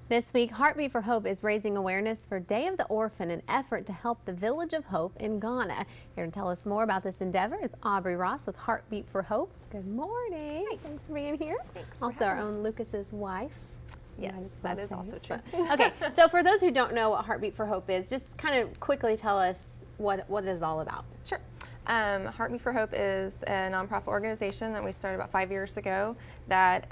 This week, Heartbeat for Hope is raising awareness for Day of the Orphan, an effort to help the Village of Hope in Ghana. Here to tell us more about this endeavor is Aubrey Ross with Heartbeat for Hope. Good morning. Hi. Thanks for being here. Thanks. Also, our own Lucas's wife. Yes, that is also true. Okay, so for those who don't know what Heartbeat for Hope is, just kind of quickly tell us what it is all about. Sure. Heartbeat for Hope is a nonprofit organization that we started about 5 years ago that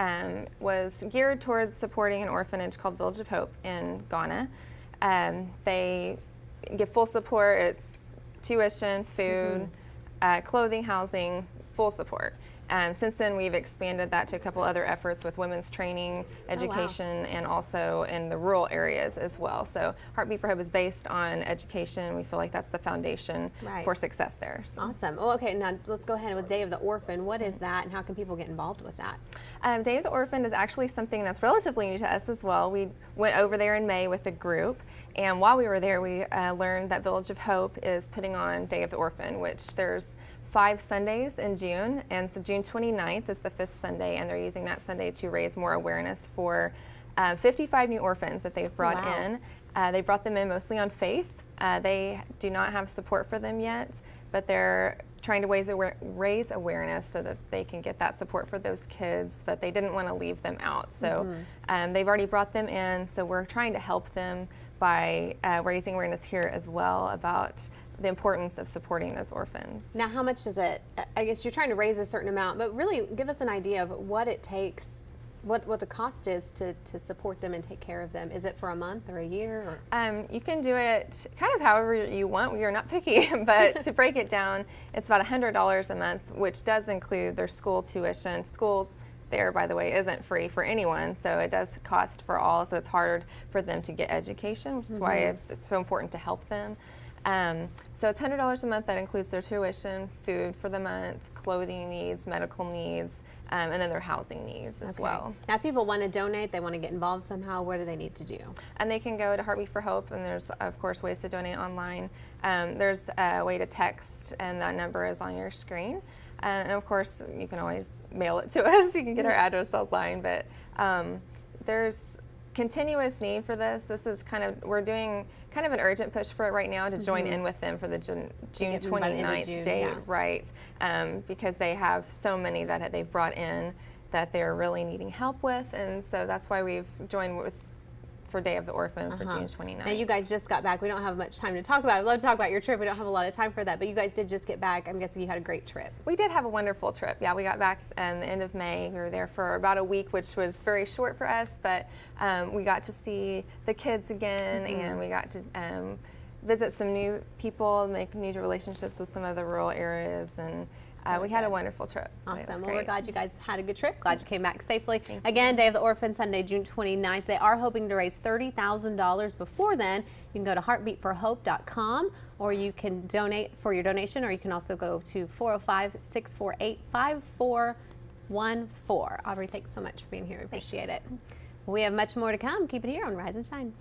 was geared towards supporting an orphanage called Village of Hope in Ghana. They give full support. It's tuition, food, clothing, housing, full support. Since then, we've expanded that to a couple other efforts with women's training, education, and also in the rural areas as well. So Heartbeat for Hope is based on education. We feel like that's the foundation for success there. So. Awesome. Well, okay, now let's go ahead with Day of the Orphan. What is that, and how can people get involved with that? Day of the Orphan is actually something that's relatively new to us as well. We went over there in May with a group, and while we were there, we learned that Village of Hope is putting on Day of the Orphan, which there's 5 Sundays in June, and so June 29th is the 5th Sunday, and they're using that Sunday to raise more awareness for 55 new orphans that they've brought in. They brought them in mostly on faith. They do not have support for them yet, but they're trying to raise awareness so that they can get that support for those kids, but they didn't want to leave them out. So they've already brought them in, so we're trying to help them by raising awareness here as well about the importance of supporting those orphans. Now, how much is it? I guess you're trying to raise a certain amount, but really give us an idea of what it takes, what the cost is to support them and take care of them. Is it for a month or a year? Or? You can do it kind of however you want. We are not picky, but to break it down, it's about $100 a month, which does include their school tuition. School there, by the way, isn't free for anyone, so it does cost for all, so it's harder for them to get education, which is why it's so important to help them. So it's $100 a month. That includes their tuition, food for the month, clothing needs, medical needs, and then their housing needs as well. Now, if people want to donate, they want to get involved somehow, what do they need to do? And they can go to Heartbeat for Hope, and there's, of course, ways to donate online. There's a way to text, and that number is on your screen. And of course, you can always mail it to us. You can get our address online, but there's continuous need for this. This is we're doing kind of an urgent push for it right now to join in with them for the June 29th date, right? Because they have so many that they've brought in that they're really needing help with, and so that's why we've joined with for Day of the Orphan for June 29th. Now, you guys just got back. We don't have much time to talk about it. I'd love to talk about your trip. We don't have a lot of time for that, but you guys did just get back. I'm guessing you had a great trip. We did have a wonderful trip. Yeah, we got back at the end of May. We were there for about a week, which was very short for us, but we got to see the kids again, and we got to visit some new people, make new relationships with some of the rural areas, and we had a wonderful trip. So awesome. Well, we're glad you guys had a good trip. Glad you came back safely. Again, Day of the Orphan, Sunday, June 29th. They are hoping to raise $30,000 before then. You can go to heartbeatforhope.com, or you can donate for your donation, or you can also go to 405-648-5414. Aubrey, thanks so much for being here. We appreciate it. We have much more to come. Keep it here on Rise and Shine.